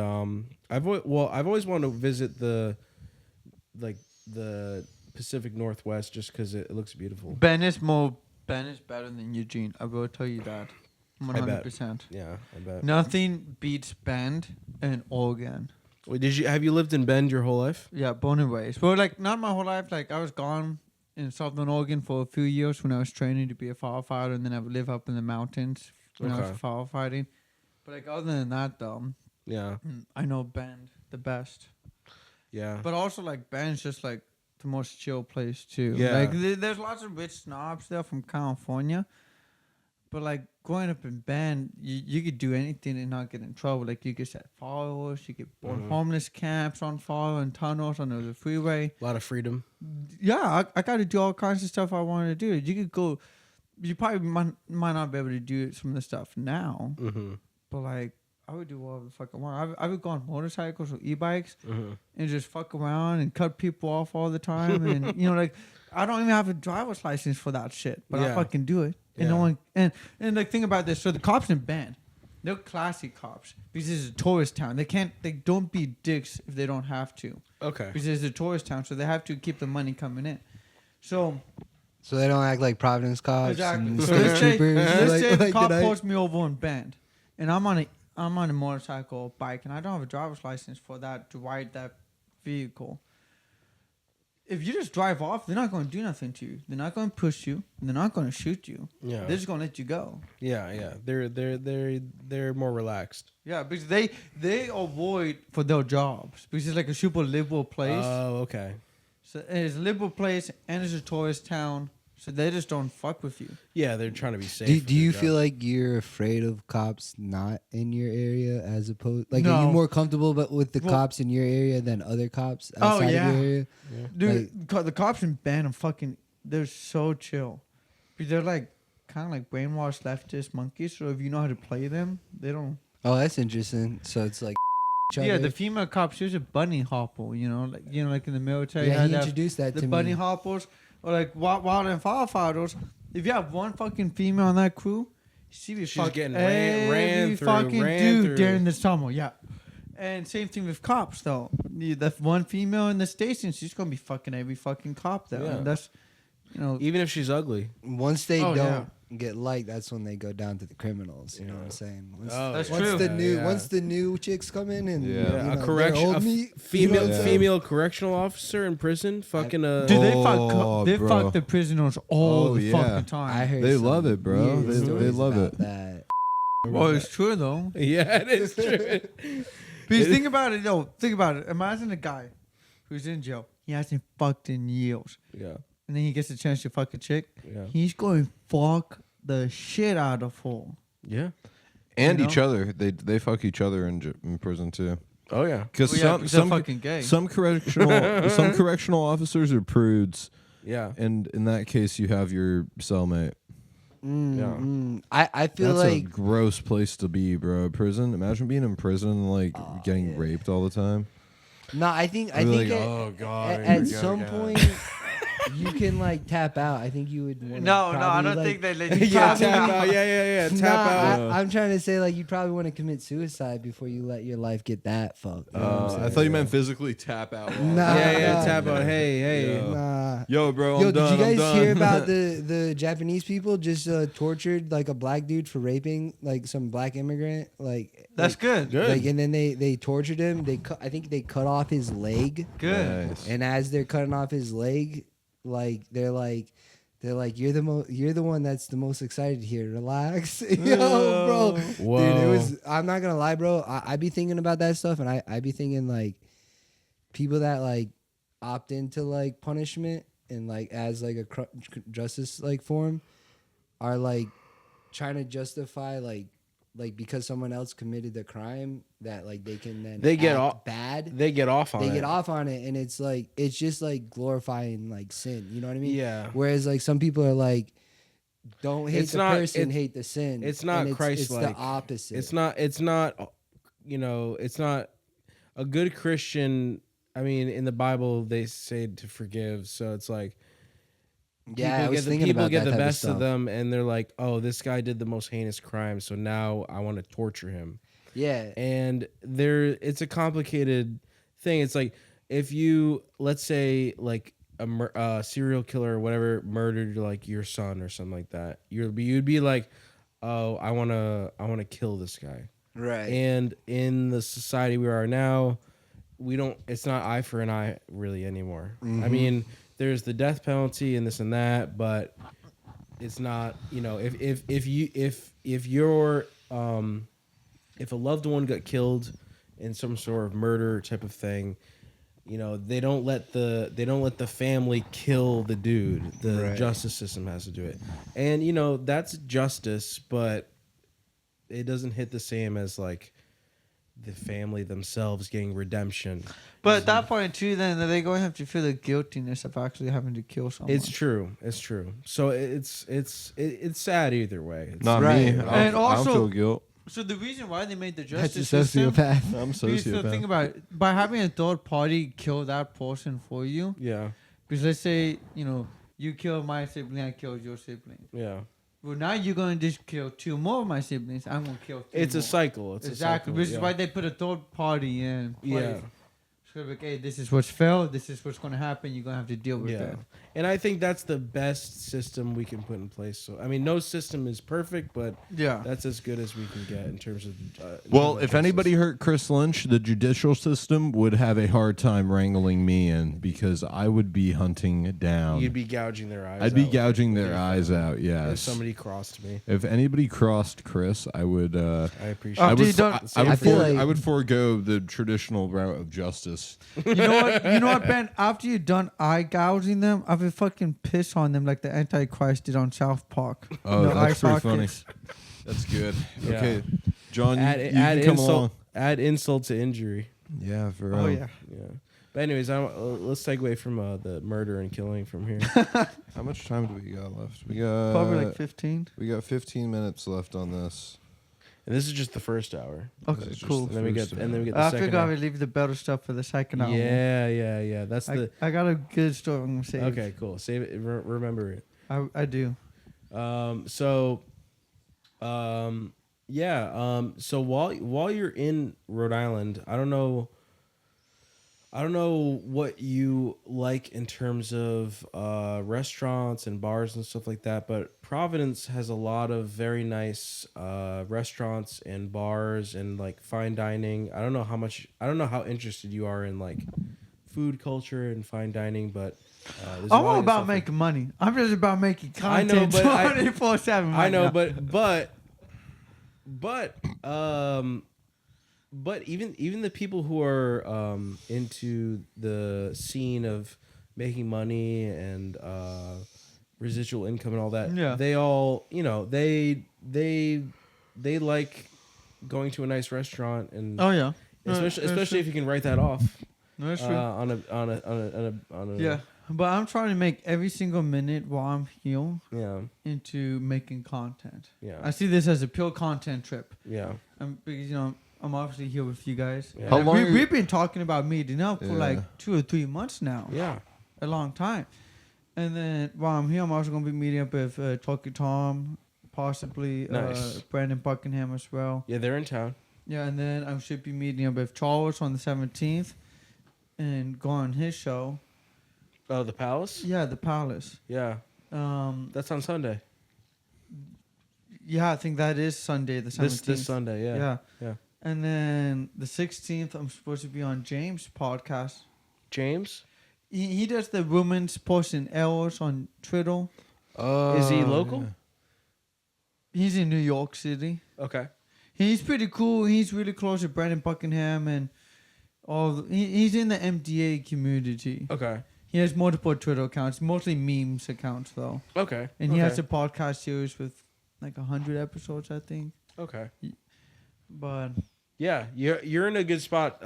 I've always wanted to visit the Pacific Northwest just because it looks beautiful.
Ben is better than Eugene. I will tell you that. 100%.
Yeah, I bet.
Nothing beats Bend and Oregon.
Wait, have you lived in Bend your whole life?
Yeah, born and raised. Well, like not my whole life. Like I was gone in Southern Oregon for a few years when I was training to be a firefighter, and then I would live up in the mountains when I was
Okay.
firefighting. But like other than that, though,
Yeah,
I know Bend the best.
yeah.
But also like Bend's just like the most chill place too.
Yeah.
Like there's lots of rich snobs there from California, but like growing up in Bend, you could do anything and not get in trouble. Like you could set fires, you could burn homeless camps on fire and tunnels under the freeway.
A lot of freedom.
Yeah, I got to do all kinds of stuff I wanted to do. You could go. You probably might not be able to do some of the stuff now, but like I would do whatever the fuck I want. I would go on motorcycles or e-bikes and just fuck around and cut people off all the time. And you know, like I don't even have a driver's license for that shit, but I fucking do it. And no one and like think about this. So the cops in Bend, they're classy cops because this is a tourist town. They don't be dicks if they don't have to.
Okay.
Because it's a tourist town, so they have to keep the money coming in. So
they don't act like Providence cops.
Exactly.
And
So
state
let's say
troopers.
the cop pulls me over in Bend, and I'm on a motorcycle or bike, and I don't have a driver's license for that to ride that vehicle. If you just drive off, they're not going to do nothing to you. They're not going to push you. They're not going to shoot you.
Yeah.
They're just going to let you go.
Yeah. They're more relaxed.
Yeah, because they avoid for their jobs because it's like a super liberal place.
Oh, okay.
So it's a liberal place and it's a tourist town. So they just don't fuck with you.
Yeah, they're trying to be safe.
Do you feel like you're afraid of cops not in your area as opposed are you
No.
more comfortable with the cops in your area than other cops
Oh,
outside
yeah.
of your area?
Dude, the cops in Bend are they're so chill. Because they're like, kind of like brainwashed leftist monkeys. So if you know how to play them, they don't.
Oh, that's interesting. So it's like
Yeah, the female cop, she was a bunny hopper, like in the military.
Yeah,
had
he introduced that
the
to
bunny
me.
hoppers, or like wild and firefighters. If you have one fucking female on that crew, she be
She's
fucking
getting
every
ran through,
fucking
ran
dude
through.
during the summer. Yeah, and same thing with cops though. That one female in the station, she's gonna be fucking every fucking cop there.
Yeah.
And that's
Even if she's ugly.
Once they
Oh,
don't get liked, that's when they go down to the criminals. You know what I'm saying?
That's
once
true.
Once the new chicks come in and
Yeah.
you know,
A
they're
correction,
old
a
meat,
female
you know what I'm saying?
female correctional officer in prison, fucking
Dude, they
Oh,
they
bro.
fuck the prisoners all
Oh,
the
yeah.
fucking time.
I heard
They
some
love it, bro.
weird
They
stories
love
about
it.
That.
Well, it's true though.
Yeah, it is true.
Because think about it, yo. Think about it. Imagine a guy who's in jail. He hasn't fucked in years.
Yeah,
And then he gets a chance to fuck a chick.
Yeah.
He's going to fuck the shit out of her.
yeah.
And
You know?
each other. They fuck each other in prison too.
Oh yeah,
Because
Well, yeah, 'cause they're fucking gay.
some correctional officers are prudes,
yeah.
and in that case, you have your cellmate.
I feel
That's a
like
gross place to be, bro. Prison. Imagine being in prison and like getting raped all the time.
no. I think
I'd be like,
at,
oh god.
at some point you can like tap out. I think you would.
No, I don't think they let you
Yeah,
tap
tap
out.
out. Yeah. Tap
Nah,
out.
I'm trying to say like you probably want to commit suicide before you let your life get that fucked. You know what I'm
I
saying?
thought you meant physically tap out.
Nah.
Yeah,
nah.
tap out. Hey.
Yeah.
Nah.
Yo, bro,
Yo,
I'm done.
did you
I'm
guys
done.
hear about the Japanese people just tortured like a black dude for raping like some black immigrant?
That's good.
Good.
Like, and then they tortured him. I think they cut off his leg.
Good.
Nice.
And as they're cutting off his leg, they're like you're the one that's the most excited here. Relax, yo, bro.
Whoa.
Dude, it was. I'm not gonna lie, bro. I be thinking about that stuff, and I be thinking like people that like opt into like punishment and like as like a justice like form are like trying to justify like because someone else committed the crime that like they can then
They get
act
off-
bad.
They get off on
They
it.
get off on it, and it's like it's just like glorifying like sin. You know what I mean?
Yeah.
Whereas like some people are like, don't hate
It's
the
not-
person,
it-
hate the sin.
it's not
And It's
Christ-like.
the opposite.
It's not. It's not a good Christian. I mean, in the Bible, they say to forgive. So it's like
Yeah, I
people
was
get the,
thinking
people
about
get
that
the
type
best of
stuff.
them, and they're like, "Oh, this guy did the most heinous crime, so now I want to torture him."
Yeah,
And it's a complicated thing. It's like if you, let's say, like a serial killer or whatever murdered like your son or something like that, you'd be like, "Oh, I wanna kill this guy."
right.
And in the society we are now, it's not eye for an eye really anymore. I mean, there's the death penalty and this and that, but it's not, if a loved one got killed in some sort of murder type of thing, you know, they don't let the family kill the dude. The
Right.
justice system has to do it. And you know, that's justice, but it doesn't hit the same as like the family themselves getting redemption.
But at that point too, then they're going to have to feel the guiltiness of actually having to kill someone.
It's true. So it's sad either way. It's,
Not
Right.
me.
And
I don't
also-
feel guilt.
So the reason why they made the
That's a
justice system,
sociopath.
I'm
because so think
sociopath.
about it, by having a third party kill that person for you,
yeah,
because let's say, you know, you kill my sibling, I killed your sibling.
yeah.
Well, now you're going to just kill 2 more of my siblings. I'm going to kill 3
It's
more.
a cycle. It's
Exactly,
a cycle.
which
yeah.
is why they put a third party in place.
Yeah.
So like, hey, this is what's failed. This is what's going to happen. You're going to have to deal with
Yeah,
that.
and I think that's the best system we can put in place. So I mean, no system is perfect, but
Yeah.
that's as good as we can get in terms of.
Well, if anybody hurt Chris Lynch, the judicial system would have a hard time wrangling me in because I would be hunting down.
you'd be gouging their eyes.
I'd be
out
gouging
with
their
your
eyes
phone.
out.
If
Yes.
somebody crossed me,
If anybody crossed Chris, I would.
I appreciate.
I
After
would.
you don't-
I feel like-
I would forego the traditional route of justice.
You know what? You know what, Ben? After you're done eye gouging them, I would fucking piss on them like the Antichrist did on South Park.
Oh,
The
that's
eye
pretty funny.
sockets.
That's good.
Yeah.
Okay, John,
add
you
add
can come
insult.
along.
Add insult to injury.
Yeah, for
Oh yeah.
Yeah. But anyways, let's segue from the murder and killing from here.
How much time do we got left? We got
Probably like 15.
We got 15 minutes left on this.
And this is just the first hour.
Okay,
This is just
cool.
the
And then we
first
get
hour.
and then we get the
I
second.
figure I
hour.
would leave the better stuff for the second hour.
Yeah. That's
I,
the.
I got a good story I'm gonna say.
Okay, cool. Save it. Remember it.
I do.
So while you're in Rhode Island, I don't know what you like in terms of restaurants and bars and stuff like that, but Providence has a lot of very nice restaurants and bars and like fine dining. I don't know how interested you are in like food culture and fine dining, but there's a
I'm
lot
all
of
about
stuff like-
making money. I'm just about making
I know,
content
but I-
24/7.
I
right
know,
now.
but even the people who are into the scene of making money and residual income and all that,
Yeah.
they all they like going to a nice restaurant and
Oh yeah.
especially if you can write that off
No, that's true.
on a
Yeah, but I'm trying to make every single minute while I'm here
yeah
into making content.
yeah
I see this as a pure content trip.
yeah.
Because I'm obviously here with you guys.
Yeah.
How
And
long are you-
we've been talking about meeting up for
Yeah.
like 2 or 3 months now.
Yeah.
A long time. And then while I'm here, I'm also going to be meeting up with Talkie Tom, possibly
Nice.
Brandon Buckingham as well.
Yeah, they're in town.
Yeah, and then I should be meeting up with Charles on the 17th and go on his show.
Oh, the Palace?
Yeah, the Palace.
Yeah. That's on Sunday.
Yeah, I think that is Sunday, the 17th.
This Sunday, yeah.
Yeah.
Yeah.
And then the 16th, I'm supposed to be on James' podcast.
James?
He does the women's posting hours on Twitter.
Is he local?
He's in New York City.
Okay.
He's pretty cool. He's really close to Brandon Buckingham and he's in the MDA community.
Okay.
He has multiple Twitter accounts, mostly memes accounts though.
Okay.
And he has
Okay.
a podcast series with like 100 episodes, I think.
Okay.
But
Yeah, you're in a good spot.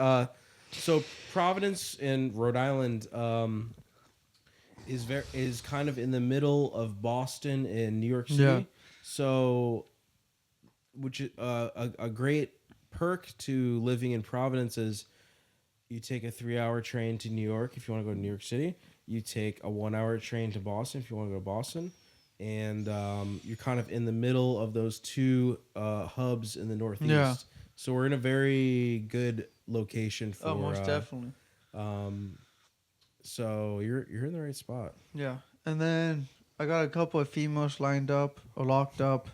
So Providence in Rhode Island is kind of in the middle of Boston and New York City.
Yeah.
So, which is a great perk to living in Providence is you take a 3-hour train to New York if you want to go to New York City. You take a 1-hour train to Boston if you want to go to Boston. And you're kind of in the middle of those two hubs in the Northeast.
Yeah.
So we're in a very good location for.
most definitely.
So you're in the right spot.
Yeah. And then I got a couple of females lined up or locked up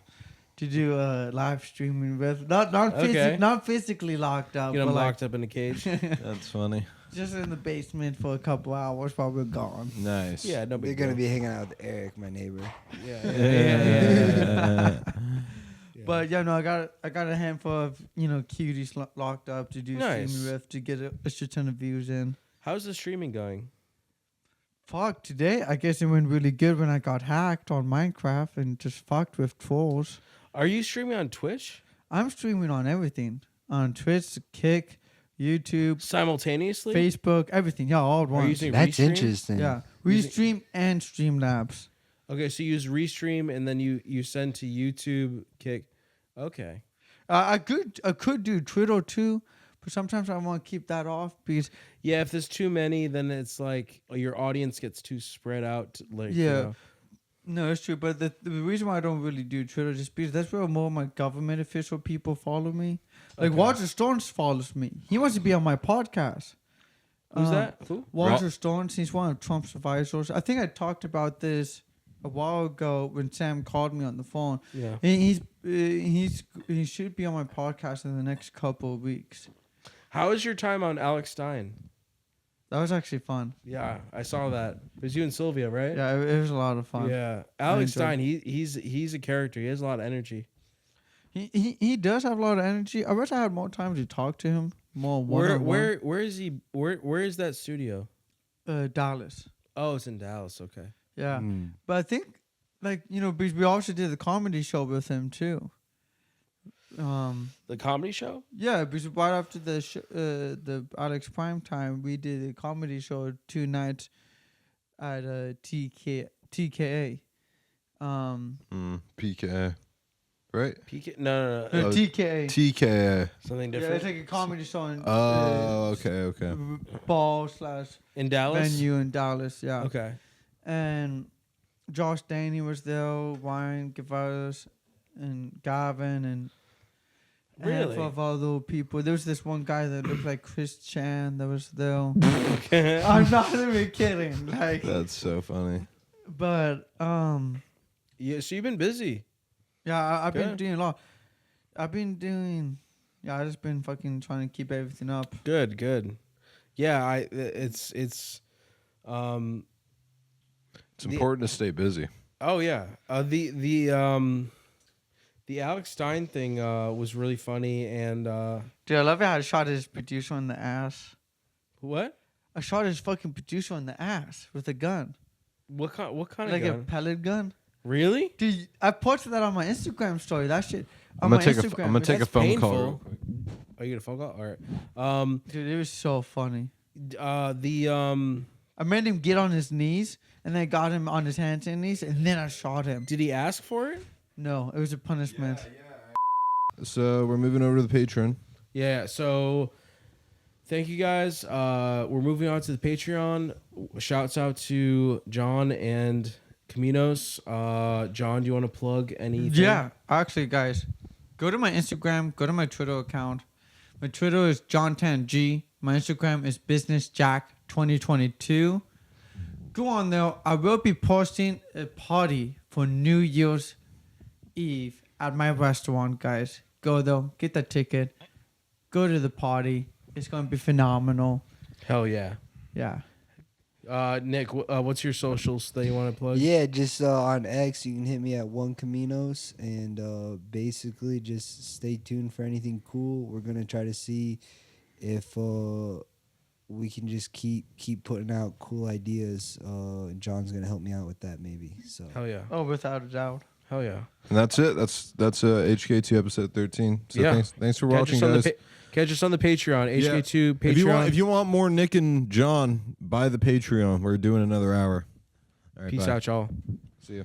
to do a live streaming with.
Okay.
Not physically locked up,
Get them
but like
locked up in a cage.
That's funny.
just in the basement for a couple hours while we're gone.
Nice.
Yeah, no
They're
big
gonna
deal.
be hanging out with Eric, my neighbor.
Yeah.
But yeah, no, I got a handful of cuties locked up to do
Nice.
streaming with to get a shit ton of views in.
How's the streaming going?
Fuck, today I guess it went really good when I got hacked on Minecraft and just fucked with trolls.
Are you streaming on Twitch
I'm streaming on everything. On Twitch, Kick, YouTube,
simultaneously?
Facebook, everything. Yeah, all at
Are you
once.
using
That's
Restream?
interesting.
Yeah.
Using-
Restream and Streamlabs.
Okay, so you use Restream and then you send to YouTube, Kick. Okay.
I could do Twitter too, but sometimes I want to keep that off because
Yeah, if there's too many, then it's like your audience gets too spread out. Like, you
Yeah.
know.
no, it's true. But the reason why I don't really do Twitter is because that's where more of my government official people follow me. Like
Okay.
Walter Stones follows me. He wants to be on my podcast.
Who's that? Who?
Walter Stones. He's one of Trump's advisors. I think I talked about this a while ago when Sam called me on the phone.
Yeah.
He should be on my podcast in the next couple of weeks.
How was your time on Alex Stein?
That was actually fun.
Yeah, I saw that. It was you and Sylvia, right?
Yeah, it was a lot of fun.
Yeah. Alex
enjoyed
Stein, he's a character. He has a lot of energy.
He does have a lot of energy. I wish I had more time to talk to him. More one-on-one.
Where is he? Where is that studio?
Dallas.
Oh, it's in Dallas. Okay.
Yeah.
Mm.
But I think, because we also did the comedy show with him too.
The comedy show?
Yeah, because right after the Alex Prime time, we did a comedy show 2 nights at TKA.
PK, right?
PK? No.
Oh,
TKA.
TKA.
Something
Yeah,
different.
it's like a comedy show in
Oh, okay.
ball /
In Dallas?
venue in Dallas. Yeah.
Okay.
And Josh Daney was there, Ryan Gavaris, and Gavin, and a
Really?
handful of other people. There was this one guy that looked like Chris Chan that was there.
Okay.
I'm not even kidding. Like,
That's so funny.
but
Yeah, so you've been busy.
yeah, I've been
Good.
doing a lot. I've just been fucking trying to keep everything up.
Good. Yeah, it's
It's
The-
important to stay busy.
oh yeah. The Alex Stein thing was really funny and
Dude, I love how I shot his producer in the ass.
what?
I shot his fucking producer in the ass with a gun.
What kind
Like
of
a
gun?
pellet gun.
Really?
Dude, I posted that on my Instagram story. That shit.
I'm
On
gonna
my
take
Instagram.
I'm gonna take a
That's
phone call.
painful.
Real quick.
Oh, you get a phone call? All right.
Dude, it was so funny.
The
I made him get on his knees, and then I got him on his hands and knees, and then I shot him.
did he ask for it?
No, it was a punishment.
So we're moving over to the Patreon.
Yeah, so thank you guys. We're moving on to the Patreon. Shouts out to John and Cominos. John, do you want to plug anything?
Yeah, actually, guys, go to my Instagram, go to my Twitter account. My Twitter is John10G. My Instagram is BusinessJack2022. Go on there. I will be posting a party for New Year's Eve at my restaurant, guys. Go there, get the ticket, go to the party. It's going to be phenomenal.
Hell yeah.
Yeah.
Nick, what's your socials that you want to plug?
Yeah, just on X, you can hit me at 1Cominos, and basically just stay tuned for anything cool. We're gonna try to see if we can just keep putting out cool ideas. John's gonna help me out with that, maybe. So
Hell yeah.
Oh, without a doubt.
Hell yeah.
And that's it. That's HK2 episode 13. So
Yeah.
thanks for
Catch
watching,
us on
guys.
catch us on the Patreon. HK2
Yeah.
Patreon.
If you want more Nick and John, buy the Patreon. We're doing another hour. All right,
Peace
bye.
out, y'all.
See you.